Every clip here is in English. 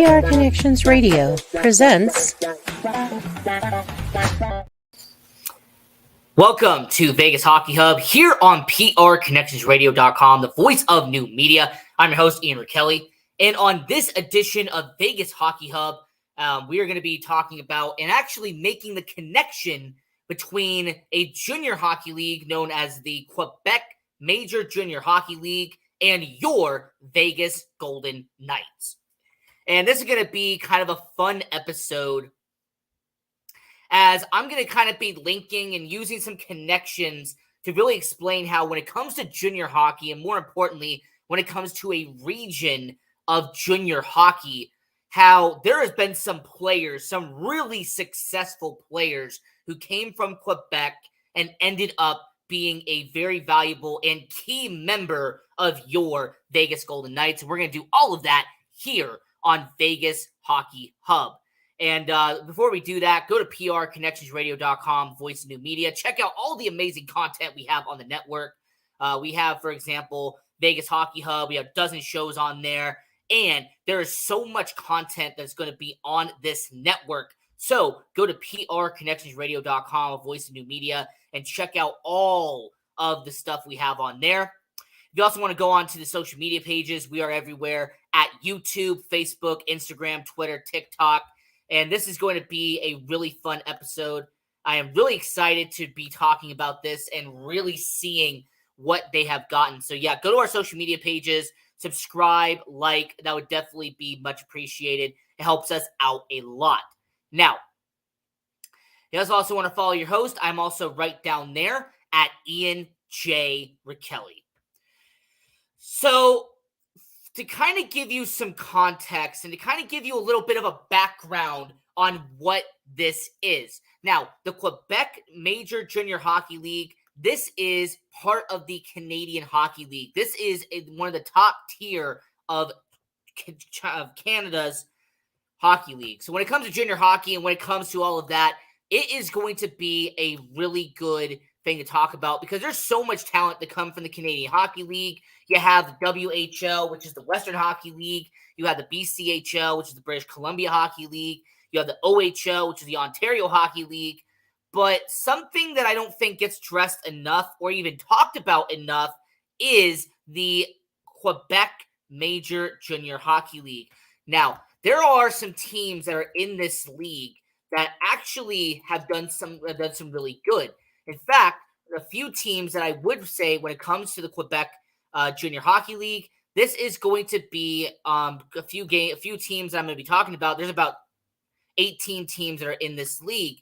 PR Connections Radio presents. Welcome to Vegas Hockey Hub here on PRConnectionsRadio.com, the voice of new media. I'm your host, Ian Kelly, and on this edition of Vegas Hockey Hub, we are going to be talking about and actually making the connection between a junior hockey league known as the Quebec Major Junior Hockey League and your Vegas Golden Knights. And this is going to be kind of a fun episode, as I'm going to kind of be linking and using some connections to really explain how when it comes to junior hockey, and more importantly, when it comes to a region of junior hockey, how there has been some players, some really successful players who came from Quebec and ended up being a very valuable and key member of your Vegas Golden Knights. And we're going to do all of that here on Vegas Hockey Hub. And before we do that, go to PRConnectionsRadio.com, voice of new media. Check out all the amazing content we have on the network. We have, for example, Vegas Hockey Hub. We have a dozen shows on there. And there is so much content that's going to be on this network. So go to PRConnectionsRadio.com, voice of new media, and check out all of the stuff we have on there. If you also want to go on to the social media pages, we are everywhere at YouTube, Facebook, Instagram, Twitter, TikTok. And this is going to be a really fun episode. I am really excited to be talking about this and really seeing what they have gotten. So yeah, go to our social media pages, subscribe, like. That would definitely be much appreciated. It helps us out a lot. Now, you guys also want to follow your host. I'm also right down there at Ian J. Kelly. So, to kind of give you some context and to kind of give you a little bit of a background on what this is. Now, the Quebec Major Junior Hockey League, this is part of the Canadian Hockey League. This is one of the top tier of Canada's hockey league. So when it comes to junior hockey and when it comes to all of that, it is going to be a really good thing to talk about because there's so much talent that come from the Canadian Hockey League. You have the WHL, which is the Western Hockey League. You have the BCHL, which is the British Columbia Hockey League. You have the OHL, which is the Ontario Hockey League. But something that I don't think gets dressed enough or even talked about enough is the Quebec Major Junior Hockey League. Now, there are some teams that are in this league that actually have done some really good. In fact, a few teams that I would say when it comes to the Quebec Junior Hockey League, this is going to be a few teams that I'm going to be talking about. There's about 18 teams that are in this league.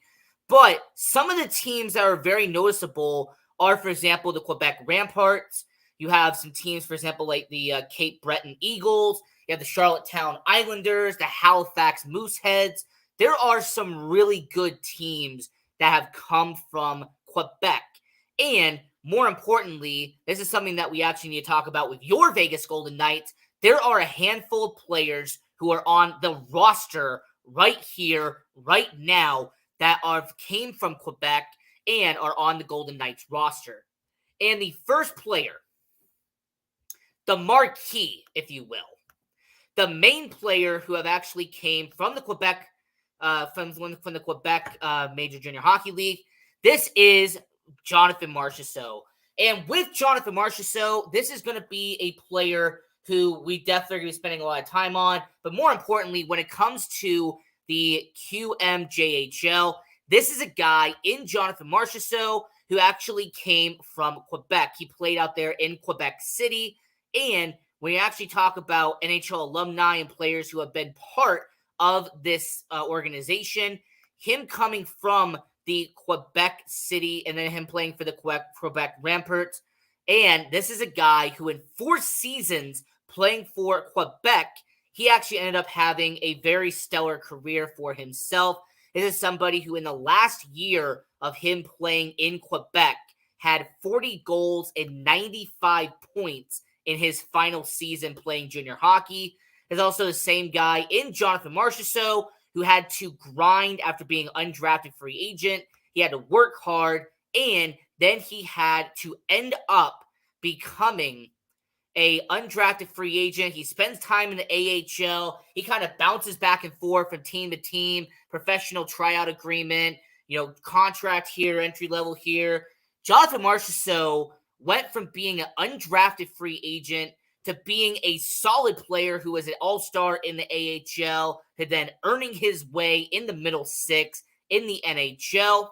But some of the teams that are very noticeable are, for example, the Quebec Ramparts. You have some teams, for example, like the Cape Breton Eagles. You have the Charlottetown Islanders, the Halifax Mooseheads. There are some really good teams that have come from Quebec. And more importantly, this is something that we actually need to talk about with your Vegas Golden Knights. There are a handful of players who are on the roster right here, right now, that came from Quebec and are on the Golden Knights roster. And the first player, the marquee, if you will, the main player who have actually came from the Quebec, from the Quebec Major Junior Hockey League, this is Jonathan Marchessault. And with Jonathan Marchessault, this is going to be a player who we definitely are going to be spending a lot of time on. But more importantly, when it comes to the QMJHL, this is a guy in Jonathan Marchessault who actually came from Quebec. He played out there in Quebec City. And when you actually talk about NHL alumni and players who have been part of this organization, him coming from the Quebec City and then him playing for the Quebec Ramparts. And this is a guy who in 4 seasons playing for Quebec, he actually ended up having a very stellar career for himself. This is somebody who in the last year of him playing in Quebec had 40 goals and 95 points in his final season playing junior hockey. There's also the same guy in Jonathan Marchessault who had to grind after being undrafted free agent. He had to work hard, and then he had to end up becoming a undrafted free agent. He spends time in the AHL. He kind of bounces back and forth from team to team, professional tryout agreement, contract here, entry level here. Jonathan Marchessault went from being an undrafted free agent to being a solid player who was an all-star in the AHL, to then earning his way in the middle six in the NHL,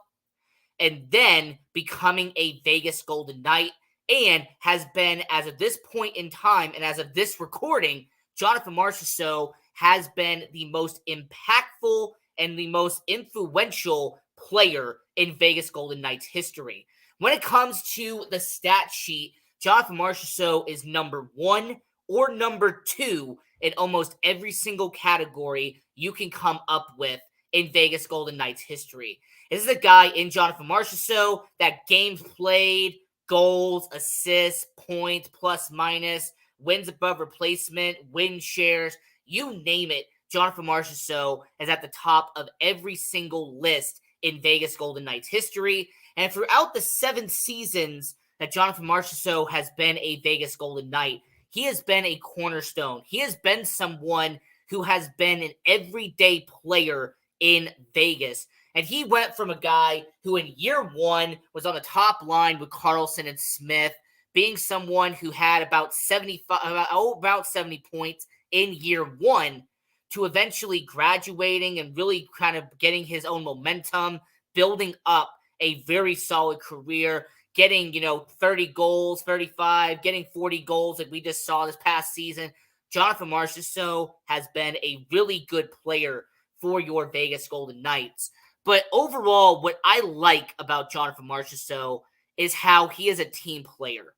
and then becoming a Vegas Golden Knight, and has been, as of this point in time and as of this recording, Jonathan Marchessault has been the most impactful and the most influential player in Vegas Golden Knights history. When it comes to the stat sheet, Jonathan Marchessault is number 1 or number 2 in almost every single category you can come up with in Vegas Golden Knights history. This is a guy in Jonathan Marchessault that games played, goals, assists, points, plus minus, wins above replacement, win shares, you name it. Jonathan Marchessault is at the top of every single list in Vegas Golden Knights history. And throughout the 7 seasons that Jonathan Marchessault has been a Vegas Golden Knight, he has been a cornerstone. He has been someone who has been an everyday player in Vegas. And he went from a guy who in year 1 was on the top line with Carlson and Smith, being someone who had about 70 points in year 1, to eventually graduating and really kind of getting his own momentum, building up a very solid career, getting, 30 goals, 35, getting 40 goals like we just saw this past season. Jonathan Marchessault has been a really good player for your Vegas Golden Knights. But overall, what I like about Jonathan Marchessault is how he is a team player.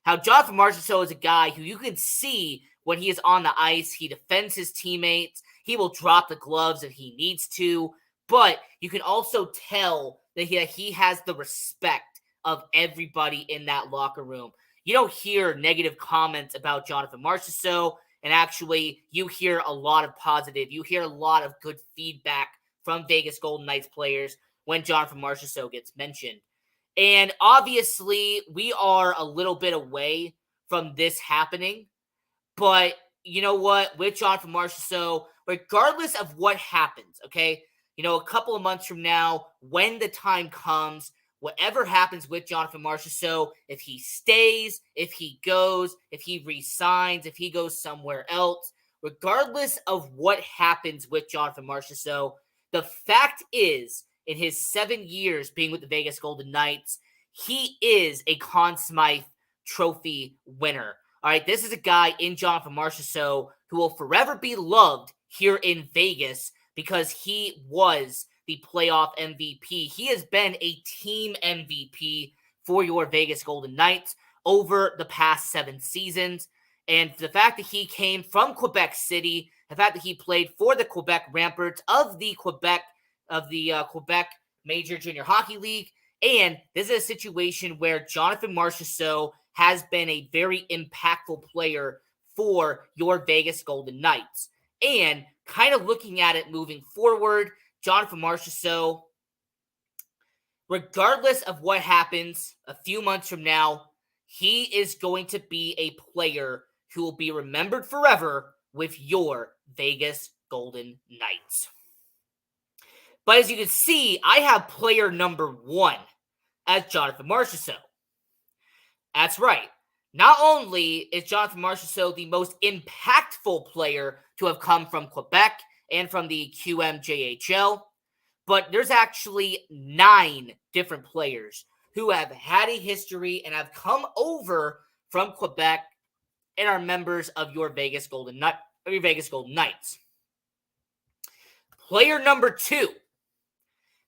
How Jonathan Marchessault is a guy who you can see when he is on the ice, he defends his teammates. He will drop the gloves if he needs to. But you can also tell that he has the respect of everybody in that locker room. You don't hear negative comments about Jonathan Marchessault, and actually you hear a lot of positive. You hear a lot of good feedback from Vegas Golden Knights players when Jonathan Marchessault gets mentioned. And obviously, we are a little bit away from this happening. But you know what? With Jonathan Marchessault, regardless of what happens, okay? A couple of months from now, when the time comes, whatever happens with Jonathan Marchessault, if he stays, if he goes, if he resigns, if he goes somewhere else, regardless of what happens with Jonathan Marchessault, the fact is, in his 7 years being with the Vegas Golden Knights, he is a Conn Smythe Trophy winner. All right, this is a guy in Jonathan Marchessault who will forever be loved here in Vegas because he was the playoff MVP. He has been a team MVP for your Vegas Golden Knights over the past 7 seasons. And the fact that he came from Quebec City, the fact that he played for the Quebec Ramparts of the Quebec Major Junior Hockey League, and this is a situation where Jonathan Marchessault has been a very impactful player for your Vegas Golden Knights. And kind of looking at it moving forward, Jonathan Marchessault, regardless of what happens a few months from now, he is going to be a player who will be remembered forever with your Vegas Golden Knights. But as you can see, I have player number 1 as Jonathan Marchessault. That's right. Not only is Jonathan Marchessault the most impactful player to have come from Quebec and from the QMJHL, but there's actually 9 different players who have had a history and have come over from Quebec and are members of your Vegas Golden Knights. Player number 2.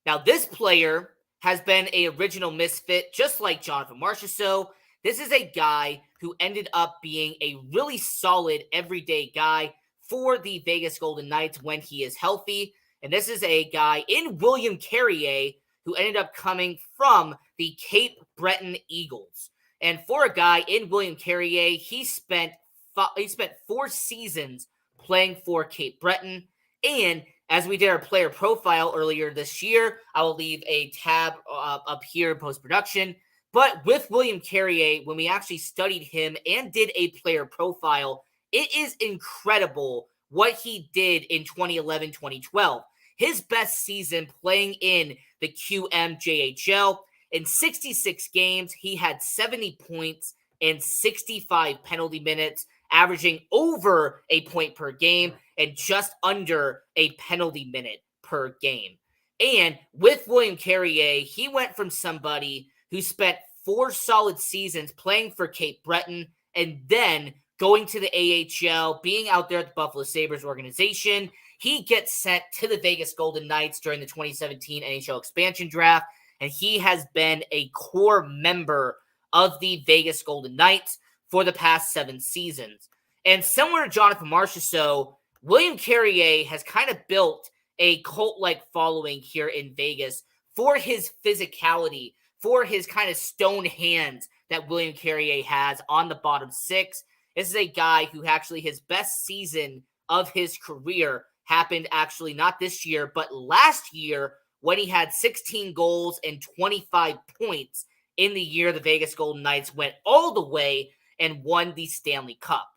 Now, this player has been an original misfit, just like Jonathan Marchessault. This is a guy who ended up being a really solid everyday guy for the Vegas Golden Knights when he is healthy. And this is a guy in William Carrier who ended up coming from the Cape Breton Eagles. And for a guy in William Carrier, he spent 4 seasons playing for Cape Breton. And as we did our player profile earlier this year, I will leave a tab up here in post-production. But with William Carrier, when we actually studied him and did a player profile, it is incredible what he did in 2011-2012. His best season playing in the QMJHL. In 66 games, he had 70 points and 65 penalty minutes, averaging over a point per game and just under a penalty minute per game. And with William Carrier, he went from somebody who spent 4 solid seasons playing for Cape Breton and then going to the AHL, being out there at the Buffalo Sabres organization. He gets sent to the Vegas Golden Knights during the 2017 NHL expansion draft, and he has been a core member of the Vegas Golden Knights for the past 7 seasons. And similar to Jonathan Marchessault, William Carrier has kind of built a cult-like following here in Vegas for his physicality, for his kind of stone hands that William Carrier has on the bottom six. This is a guy who actually his best season of his career happened actually not this year, but last year when he had 16 goals and 25 points in the year the Vegas Golden Knights went all the way and won the Stanley Cup.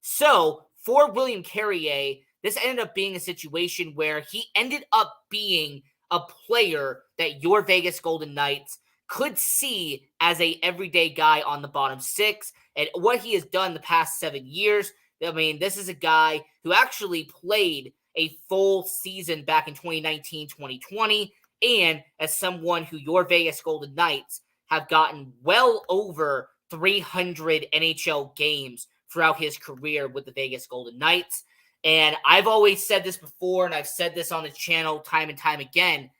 So for William Carrier, this ended up being a situation where he ended up being a player that your Vegas Golden Knights could see as a everyday guy on the bottom six. And what he has done the past 7 years, I mean, this is a guy who actually played a full season back in 2019-2020, and as someone who your Vegas Golden Knights have gotten well over 300 NHL games throughout his career with the Vegas Golden Knights. And I've always said this before, and I've said this on the channel time and time again,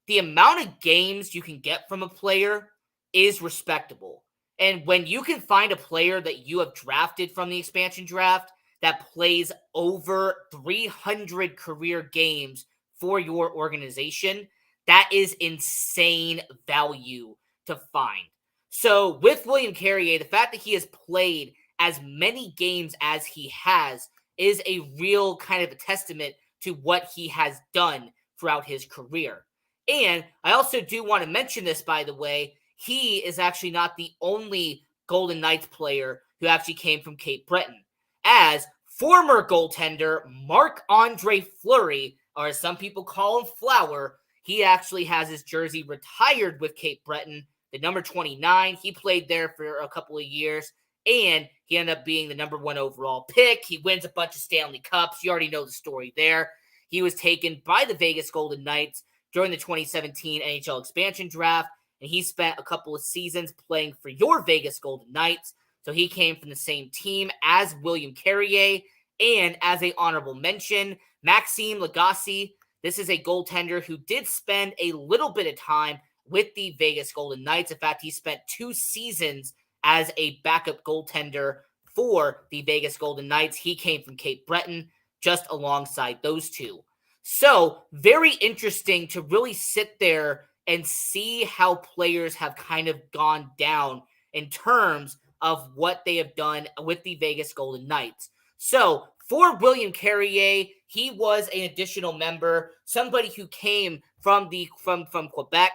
the amount of games you can get from a player is respectable. And when you can find a player that you have drafted from the expansion draft that plays over 300 career games for your organization, that is insane value to find. So with William Carrier, the fact that he has played as many games as he has is a real kind of a testament to what he has done throughout his career. And I also do want to mention this, by the way, he is actually not the only Golden Knights player who actually came from Cape Breton, as former goaltender Marc-Andre Fleury, or as some people call him Flower, he actually has his jersey retired with Cape Breton, the number 29. He played there for a couple of years, and he ended up being the number 1 overall pick. He wins a bunch of Stanley Cups. You already know the story there. He was taken by the Vegas Golden Knights during the 2017 NHL expansion draft, and he spent a couple of seasons playing for your Vegas Golden Knights. So he came from the same team as William Carrier. And as an honorable mention, Maxime Lagacé. This is a goaltender who did spend a little bit of time with the Vegas Golden Knights. In fact, he spent 2 seasons as a backup goaltender for the Vegas Golden Knights. He came from Cape Breton, just alongside those two. So very interesting to really sit there and see how players have kind of gone down in terms of what they have done with the Vegas Golden Knights. So for William Carrier, he was an additional member, somebody who came from Quebec.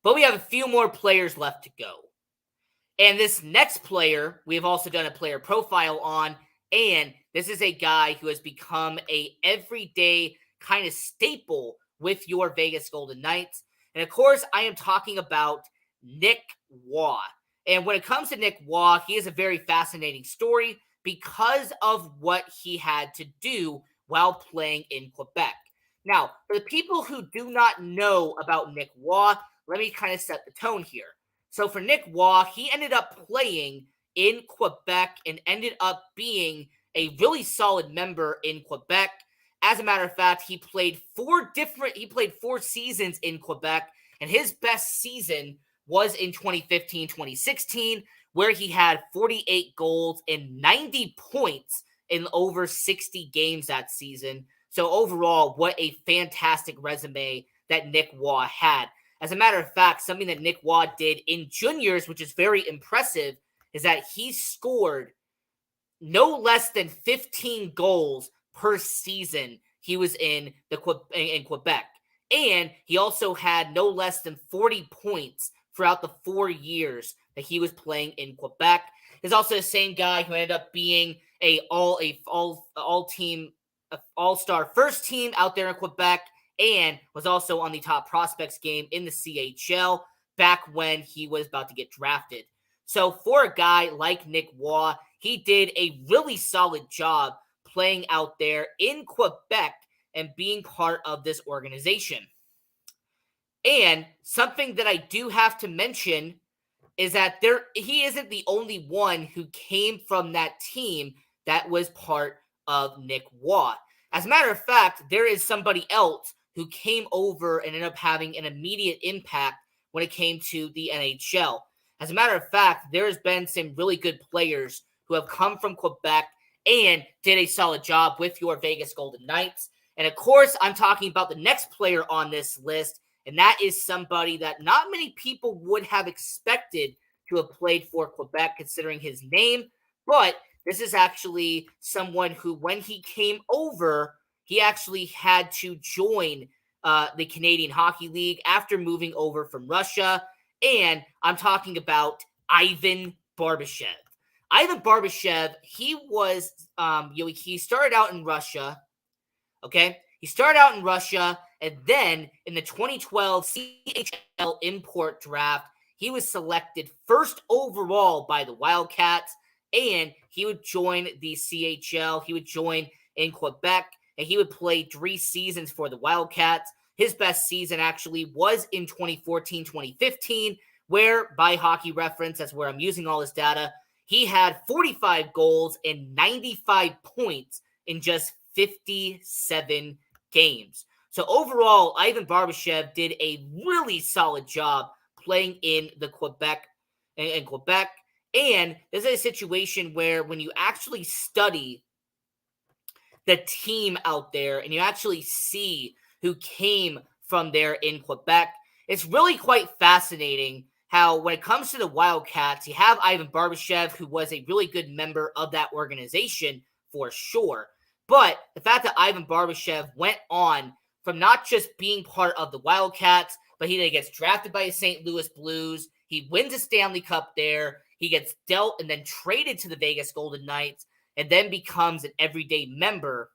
But we have a few more players left to go. And this next player, we have also done a player profile on, and this is a guy who has become a everyday kind of staple with your Vegas Golden Knights. And of course, I am talking about Nick Waugh. And when it comes to Nick Waugh, he is a very fascinating story because of what he had to do while playing in Quebec. Now, for the people who do not know about Nick Waugh, let me kind of set the tone here. So for Nick Waugh, he ended up playing in Quebec and ended up being a really solid member in Quebec. As a matter of fact, he played 4 seasons in Quebec, and his best season was in 2015-2016, where he had 48 goals and 90 points in over 60 games that season. So overall, what a fantastic resume that Nick Waugh had. As a matter of fact, something that Nick Waugh did in juniors, which is very impressive, is that he scored no less than 15 goals per season he was in Quebec. And he also had no less than 40 points throughout the 4 years that he was playing in Quebec. He's also the same guy who ended up being all-team all-star first team out there in Quebec, and was also on the top prospects game in the CHL back when he was about to get drafted. So for a guy like Nick Waugh, he did a really solid job playing out there in Quebec and being part of this organization. And something that I do have to mention is that he isn't the only one who came from that team that was part of Nick Waugh. As a matter of fact, there is somebody else who came over and ended up having an immediate impact when it came to the NHL. As a matter of fact, there has been some really good players who have come from Quebec and did a solid job with your Vegas Golden Knights. And of course, I'm talking about the next player on this list, and that is somebody that not many people would have expected to have played for Quebec, considering his name. But this is actually someone who, when he came over, he actually had to join the Canadian Hockey League after moving over from Russia. And I'm talking about Ivan Barbashev. Ivan Barbashev, he was, he started out in Russia. Okay, he started out in Russia, and then in the 2012 CHL import draft, he was selected first overall by the Wildcats, and he would join the CHL. He would join in Quebec, and he would play 3 seasons for the Wildcats. His best season actually was in 2014-2015, where, by Hockey Reference, that's where I'm using all this data, he had 45 goals and 95 points in just 57 games. So overall, Ivan Barbashev did a really solid job playing in Quebec. And this is a situation where when you actually study the team out there and you actually see who came from there in Quebec, it's really quite fascinating how when it comes to the Wildcats, you have Ivan Barbashev, who was a really good member of that organization for sure. But the fact that Ivan Barbashev went on from not just being part of the Wildcats, but he then gets drafted by the St. Louis Blues. He wins a Stanley Cup there. He gets dealt and then traded to the Vegas Golden Knights, and then becomes an everyday member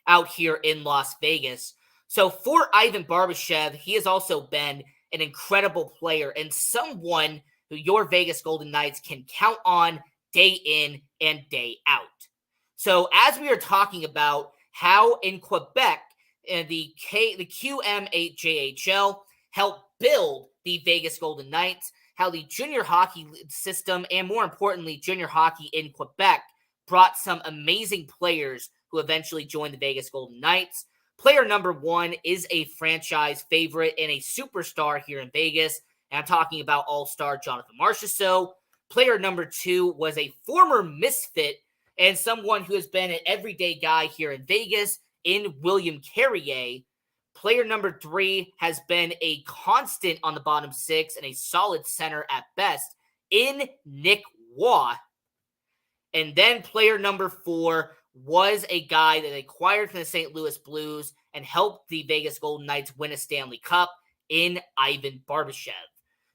out here in Las Vegas. So for Ivan Barbashev, he has also been an incredible player and someone who your Vegas Golden Knights can count on day in and day out. So as we are talking about how in Quebec, the QMJHL helped build the Vegas Golden Knights, how the junior hockey system and more importantly, junior hockey in Quebec brought some amazing players who eventually joined the Vegas Golden Knights. Player number 1 is a franchise favorite and a superstar here in Vegas, and I'm talking about all-star Jonathan Marchessault. Player number 2 was a former misfit and someone who has been an everyday guy here in Vegas in William Carrier. Player number 3 has been a constant on the bottom 6 and a solid center at best in Nick Waugh. And then player number 4 was a guy that they acquired from the St. Louis Blues and helped the Vegas Golden Knights win a Stanley Cup in Ivan Barbashev.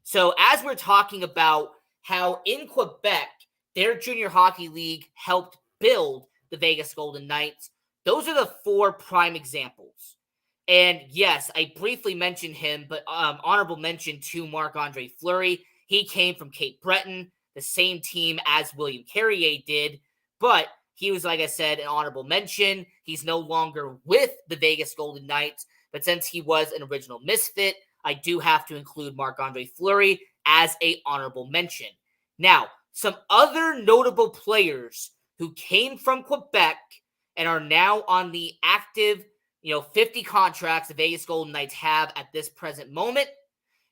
So as we're talking about how in Quebec, their junior hockey league helped build the Vegas Golden Knights, those are the 4 prime examples. And yes, I briefly mentioned him, but honorable mention to Marc-Andre Fleury. He came from Cape Breton, the same team as William Carrier did, but he was, like I said, an honorable mention. He's no longer with the Vegas Golden Knights, but since he was an original misfit, I do have to include Marc-Andre Fleury as an honorable mention. Now, some other notable players who came from Quebec and are now on the active 50 contracts the Vegas Golden Knights have at this present moment.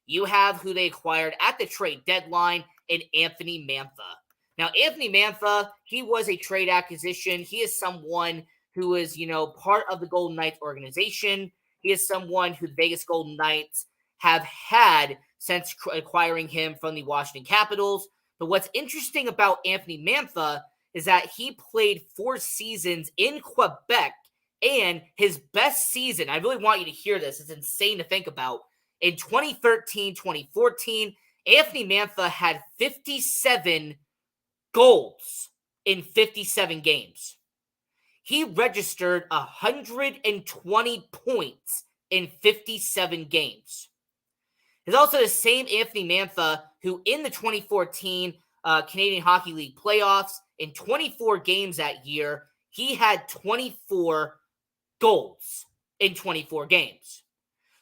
You have who they acquired at the trade deadline in Anthony Mantha. Now, Anthony Mantha, he was a trade acquisition. He is someone who is, part of the Golden Knights organization. He is someone who the Vegas Golden Knights have had since acquiring him from the Washington Capitals. But what's interesting about Anthony Mantha is that he played 4 seasons in Quebec And his best season, I really want you to hear this, it's insane to think about. In 2013, 2014, Anthony Mantha had 57 goals in 57 games. He registered 120 points in 57 games. It's also the same Anthony Mantha who in the 2014 Canadian Hockey League playoffs, in 24 games that year, he had 24 goals in 24 games.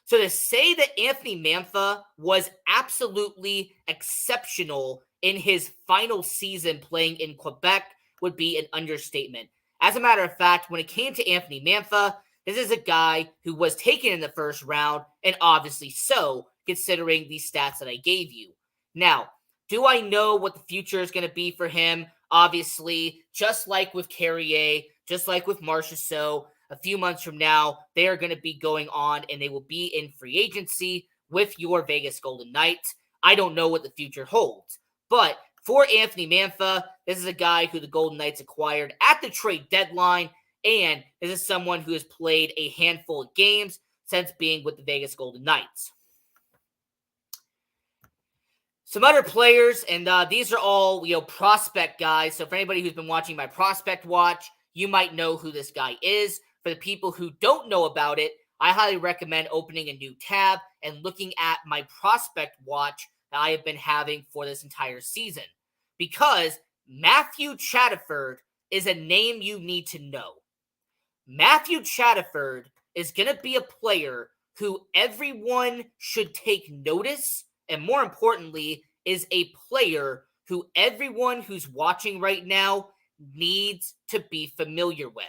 So to say that Anthony Mantha was absolutely exceptional in his final season playing in Quebec would be an understatement. As a matter of fact, when it came to Anthony Mantha, this is a guy who was taken in the first round, and obviously so, considering these stats that I gave you. Now, do I know what the future is going to be for him? Obviously, just like with Carrier, just like with Marchessault, a few months from now, they are going to be going on and they will be in free agency with your Vegas Golden Knights. I don't know what the future holds. But for Anthony Mantha, this is a guy who the Golden Knights acquired at the trade deadline, and this is someone who has played a handful of games since being with the Vegas Golden Knights. Some other players, and these are all, prospect guys. So for anybody who's been watching my prospect watch, you might know who this guy is. For the people who don't know about it, I highly recommend opening a new tab and looking at my prospect watch that I have been having for this entire season. Because Matthew Chatterford is a name you need to know. Matthew Chatterford is going to be a player who everyone should take notice, and more importantly, is a player who everyone who's watching right now needs to be familiar with.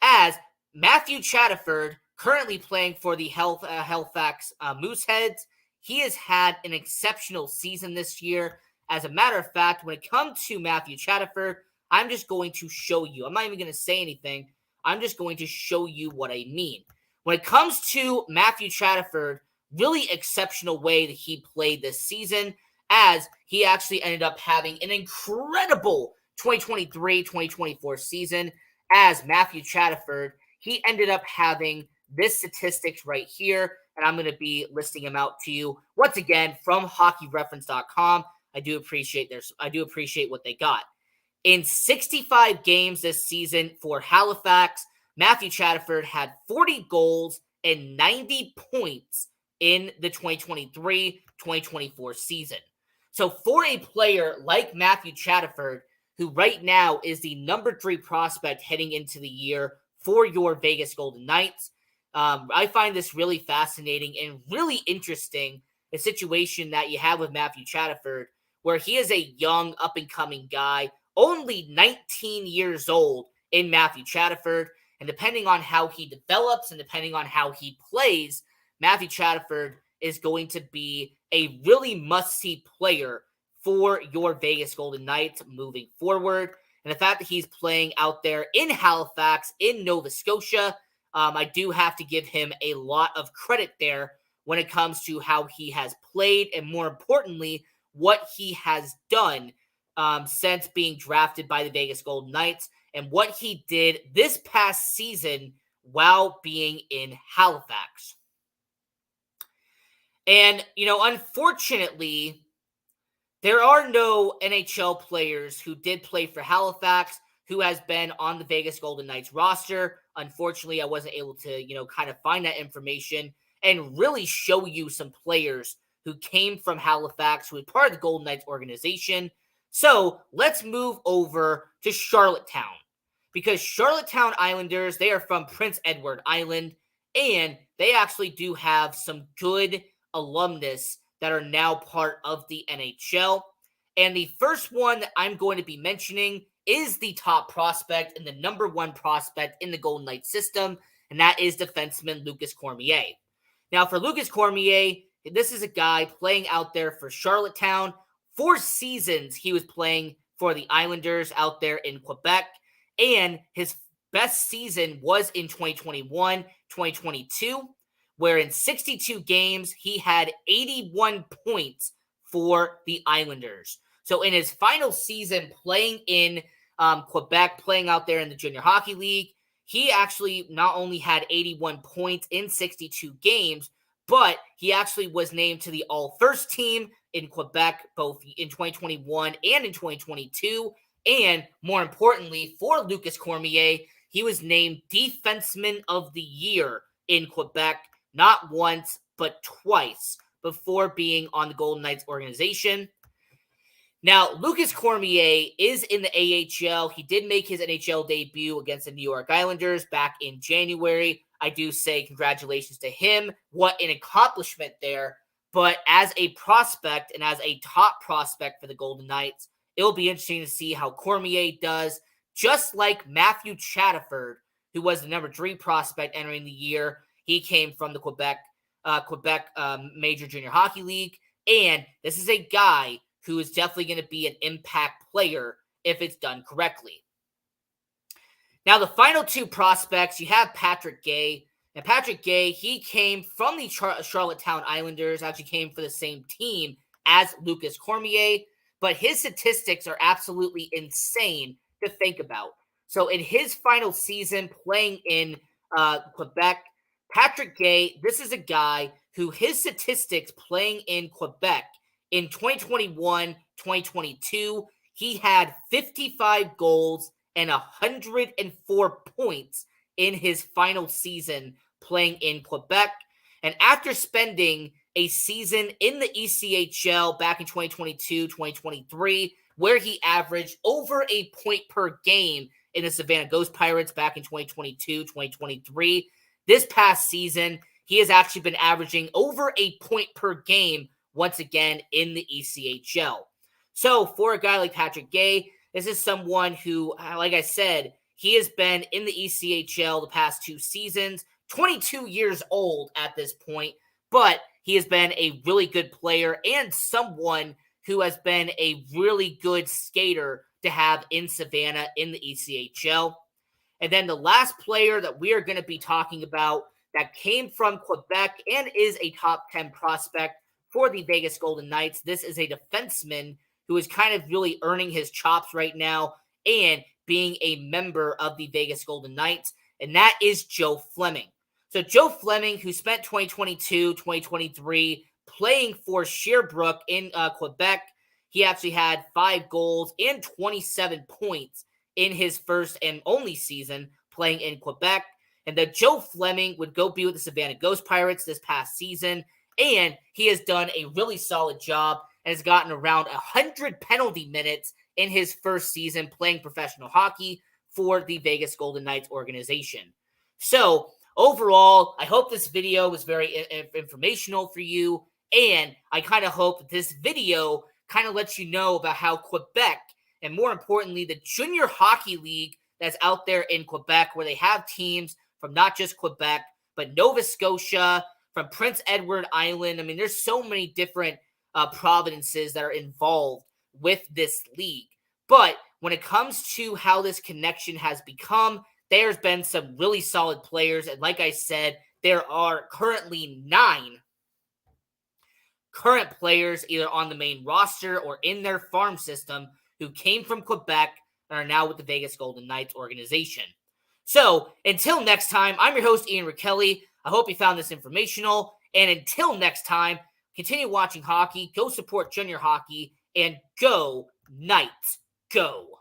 As Matthew Chatterford, currently playing for the Halifax Mooseheads, he has had an exceptional season this year. As a matter of fact, when it comes to Matthew Chatterford, I'm just going to show you. I'm not even going to say anything. I'm just going to show you what I mean. When it comes to Matthew Chatterford, really exceptional way that he played this season, as he actually ended up having an incredible 2023-2024 season. As Matthew Chatterford, he ended up having this statistics right here, and I'm going to be listing them out to you once again from hockeyreference.com. I do appreciate what they got. In 65 games this season for Halifax, Matthew Chatterford had 40 goals and 90 points in the 2023-2024 season. So for a player like Matthew Chatterford, who right now is the number 3 prospect heading into the year for your Vegas Golden Knights, I find this really fascinating and really interesting, a situation that you have with Matthew Chatterford, where he is a young, up-and-coming guy, only 19 years old in Matthew Chatterford, and depending on how he develops and depending on how he plays, Matthew Chatterford is going to be a really must-see player for your Vegas Golden Knights moving forward. And the fact that he's playing out there in Halifax, in Nova Scotia, I do have to give him a lot of credit there when it comes to how he has played and, more importantly, what he has done since being drafted by the Vegas Golden Knights and what he did this past season while being in Halifax. And, unfortunately, there are no NHL players who did play for Halifax who has been on the Vegas Golden Knights roster. Unfortunately, I wasn't able to, kind of find that information and really show you some players who came from Halifax, who was part of the Golden Knights organization. So let's move over to Charlottetown, because Charlottetown Islanders, they are from Prince Edward Island, and they actually do have some good alumnus that are now part of the NHL. And the first one that I'm going to be mentioning is the top prospect and the number 1 prospect in the Golden Knights system, and that is defenseman Lucas Cormier. Now, for Lucas Cormier, this is a guy playing out there for Charlottetown. 4 seasons he was playing for the Islanders out there in Quebec, and his best season was in 2021-2022, where in 62 games, he had 81 points for the Islanders. So in his final season playing in Quebec, playing out there in the Junior Hockey League, he actually not only had 81 points in 62 games, but he actually was named to the All-First team in Quebec, both in 2021 and in 2022. And more importantly, for Lucas Cormier, he was named Defenseman of the Year in Quebec, not once, but twice, before being on the Golden Knights organization. Now, Lucas Cormier is in the AHL. He did make his NHL debut against the New York Islanders back in January. I do say congratulations to him. What an accomplishment there. But as a prospect and as a top prospect for the Golden Knights, it'll be interesting to see how Cormier does, just like Matthew Chatterford, who was the number 3 prospect entering the year. He came from the Quebec Major Junior Hockey League. And this is a guy who is definitely going to be an impact player if it's done correctly. Now, the final 2 prospects, you have Patrick Gay. And Patrick Gay, he came from the Charlottetown Islanders, actually came for the same team as Lucas Cormier, but his statistics are absolutely insane to think about. So in his final season playing in Quebec, Patrick Gay, this is a guy who his statistics playing in Quebec in 2021, 2022, he had 55 goals and 104 points in his final season playing in Quebec. And after spending a season in the ECHL back in 2022, 2023, where he averaged over a point per game in the Savannah Ghost Pirates back in 2022, 2023, this past season, he has actually been averaging over a point per game once again in the ECHL. So for a guy like Patrick Gay, this is someone who, like I said, he has been in the ECHL the past 2 seasons, 22 years old at this point, but he has been a really good player and someone who has been a really good skater to have in Savannah in the ECHL. And then the last player that we are going to be talking about that came from Quebec and is a top 10 prospect for the Vegas Golden Knights. This is a defenseman who is kind of really earning his chops right now and being a member of the Vegas Golden Knights, and that is Joe Fleming. So Joe Fleming, who spent 2022, 2023 playing for Sherbrooke in Quebec, he actually had 5 goals and 27 points in his first and only season playing in Quebec. And then Joe Fleming would go be with the Savannah Ghost Pirates this past season, and he has done a really solid job and has gotten around 100 penalty minutes in his first season playing professional hockey for the Vegas Golden Knights organization. So overall, I hope this video was very informational for you, and I kind of hope that this video kind of lets you know about how Quebec, and more importantly, the Junior Hockey League that's out there in Quebec, where they have teams from not just Quebec, but Nova Scotia, from Prince Edward Island. I mean, there's so many different provinces that are involved with this league. But when it comes to how this connection has become, there's been some really solid players. And like I said, there are currently 9 current players either on the main roster or in their farm system who came from Quebec and are now with the Vegas Golden Knights organization. So until next time, I'm your host, Ian Rakelli. I hope you found this informational. And until next time, continue watching hockey, go support junior hockey, and go Knights, go!